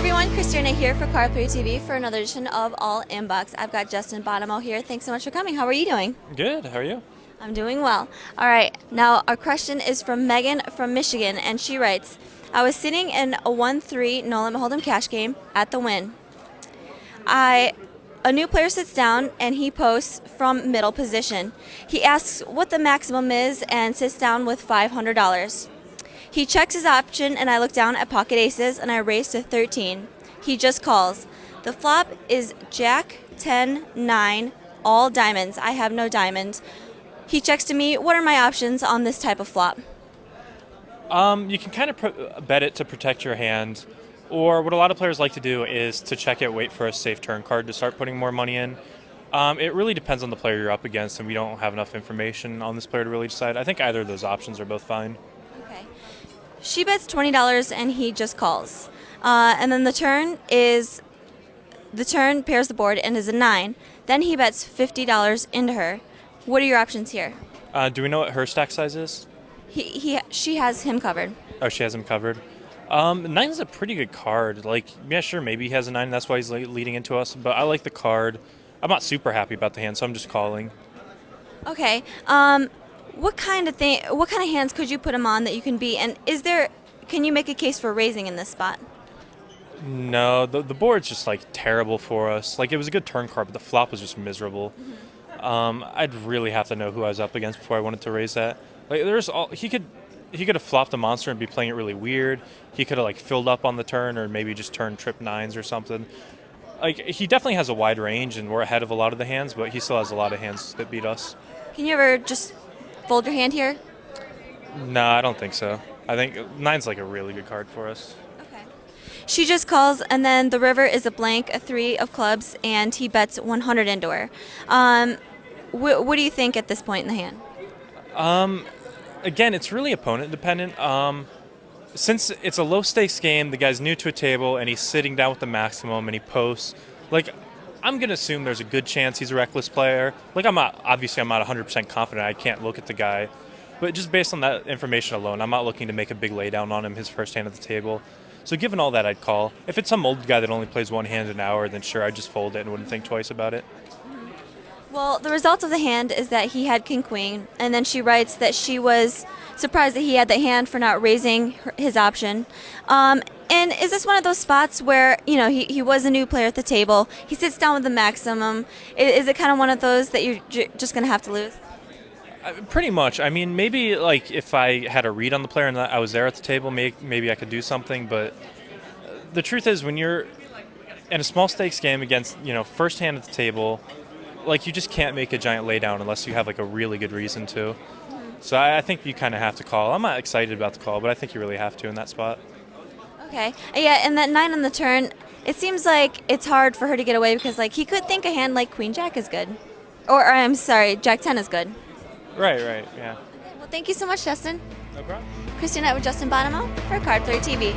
everyone, Christina here for Card 3 TV for another edition of All Inbox. I've got Justin Bonomo here. Thanks so much for coming. How are you doing? Good. How are you? I'm doing well. All right, now our question is from Megan from Michigan, and she writes, I was sitting in a 1-3 no limit hold'em cash game at the Win. A new player sits down and he posts from middle position. He asks what the maximum is and sits down with $500. He checks his option and I look down at pocket aces and I raise to 13. He just calls. The flop is Jack, 10, 9, all diamonds. I have no diamonds. He checks to me, what are my options on this type of flop? You can kind of bet it to protect your hand, or what a lot of players like to do is to check it, wait for a safe turn card to start putting more money in. It really depends on the player you're up against, and we don't have enough information on this player to really decide. I think either of those options are both fine. Okay. She bets $20 and he just calls. And then the turn pairs the board and is a 9. Then he bets $50 into her. What are your options here? Do we know what her stack size is? She has him covered. Oh, she has him covered. 9 is a pretty good card. Like, yeah, sure, maybe he has a 9, that's why he's leading into us. But I like the card. I'm not super happy about the hand, so I'm just calling. Okay. What kind of hands could you put him on that you can beat? And can you make a case for raising in this spot? No, the board's just like terrible for us. Like, it was a good turn card, but the flop was just miserable. I'd really have to know who I was up against before I wanted to raise that. Like, he could have flopped a monster and be playing it really weird. He could have like filled up on the turn, or maybe just turned trip 9s or something. Like, he definitely has a wide range, and we're ahead of a lot of the hands, but he still has a lot of hands that beat us. Can you ever just fold your hand here? No, I don't think so. I think 9's like a really good card for us. Okay. She just calls, and then the river is a blank, a 3 of clubs, and he bets 100 into her. What do you think at this point in the hand? Again, it's really opponent dependent. Since it's a low stakes game, the guy's new to a table and he's sitting down with the maximum and he posts. Like, I'm gonna assume there's a good chance he's a reckless player. Like, I'm not 100% confident. I can't look at the guy, but just based on that information alone, I'm not looking to make a big laydown on him his first hand at the table. So given all that, I'd call. If it's some old guy that only plays one hand an hour, then sure, I'd just fold it and wouldn't think twice about it. Well, the result of the hand is that he had king queen, and then she writes that she was surprised that he had the hand for not raising his option. And is this one of those spots where, he was a new player at the table, he sits down with the maximum? Is it kind of one of those that you're just going to have to lose? Pretty much. I mean, maybe like if I had a read on the player and I was there at the table, maybe I could do something. But the truth is, when you're in a small stakes game against, first hand at the table, like, you just can't make a giant laydown unless you have like a really good reason to. So I think you kind of have to call. I'm not excited about the call, but I think you really have to in that spot. Okay. Yeah, and that 9 on the turn, it seems like it's hard for her to get away because, like, he could think a hand like Queen Jack is good. Or I'm sorry, Jack 10 is good. Right, yeah. Okay, well, thank you so much, Justin. No problem. Christina with Justin Bonomo for Card 3 TV.